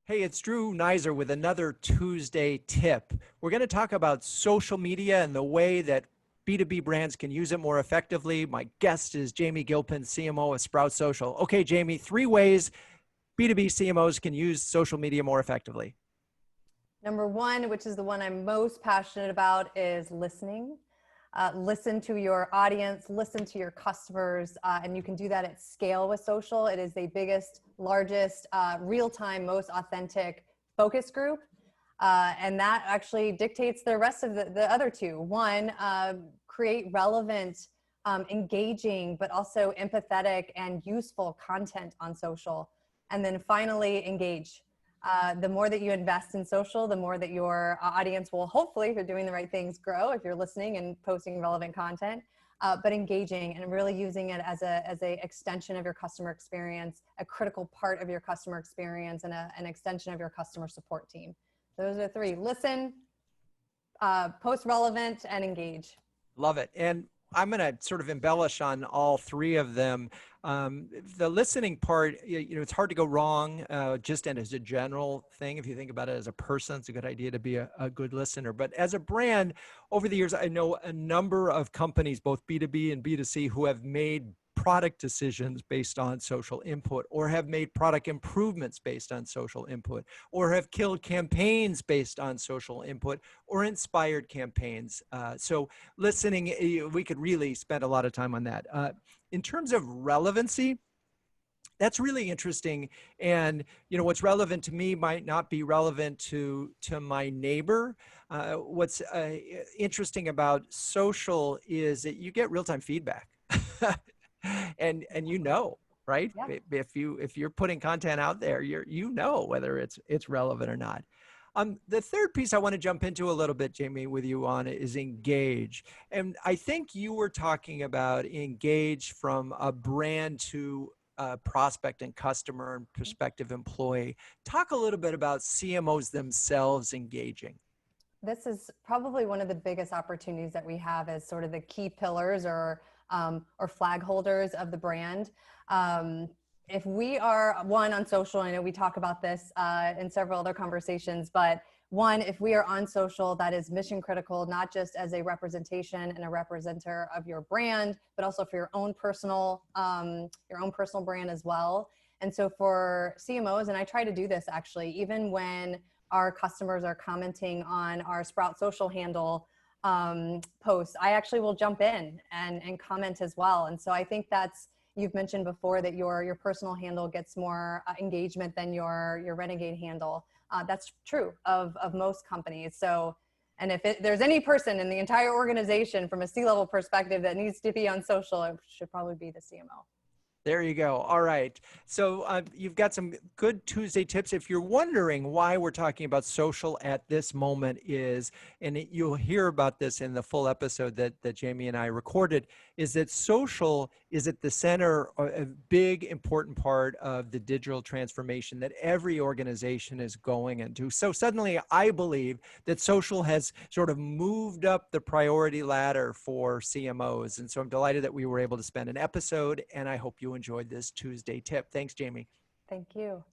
Hey, it's Drew Neiser with another Tuesday tip. We're going to talk about social media and the way that B2B brands can use it more effectively. My guest is Jamie Gilpin, CMO of Sprout Social. Okay, Jamie, 3 ways B2B CMOs can use social media more effectively. Number one, which is the one I'm most passionate about, is listening. Listen to your audience, listen to your customers, and you can do that at scale with social. It is the biggest, largest, real-time, most authentic focus group. And that actually dictates the rest of the other two. One, create relevant, engaging, but also empathetic and useful content on social. And then finally, engage. The more that you invest in social, the more that your audience will hopefully, if you're doing the right things, grow, if you're listening and posting relevant content, but engaging and really using it as a extension of your customer experience, a critical part of your customer experience, and an extension of your customer support team. Those are 3: listen, post relevant, and engage. Love it. And I'm going to sort of embellish on all 3 of them. The listening part, it's hard to go wrong just as a general thing. If you think about it as a person, it's a good idea to be a good listener. But as a brand, over the years, I know a number of companies, both B2B and B2C, who have made product decisions based on social input, or have made product improvements based on social input, or have killed campaigns based on social input, or inspired campaigns. So listening, we could really spend a lot of time on that. In terms of relevancy, that's really interesting. And what's relevant to me might not be relevant to my neighbor. What's interesting about social is that you get real-time feedback. and right? Yep. If you're putting content out there, whether it's relevant or not. The third piece I want to jump into a little bit, Jamie, with you on is engage. And I think you were talking about engage from a brand to prospect and customer and prospective employee. Talk a little bit about CMOs themselves engaging. This is probably one of the biggest opportunities that we have as sort of the key pillars or flag holders of the brand. If we are on social, I know we talk about this in several other conversations, but one, if we are on social, that is mission critical, not just as a representation and a representer of your brand, but also for your own personal brand as well. And so for CMOs, and I try to do this actually, even when our customers are commenting on our Sprout Social handle posts, I actually will jump in and comment as well. And so I think you've mentioned before that your personal handle gets more engagement than your Renegade handle. That's true of most companies. So, and if there's any person in the entire organization from a C-level perspective that needs to be on social, it should probably be the CMO. There you go. All right. So you've got some good Tuesday tips. If you're wondering why we're talking about social at this moment you'll hear about this in the full episode that Jamie and I recorded, is that social is at the center, a big, important part of the digital transformation that every organization is going into. So suddenly I believe that social has sort of moved up the priority ladder for CMOs. And so I'm delighted that we were able to spend an episode, and I hope you enjoyed this Tuesday tip. Thanks, Jamie. Thank you.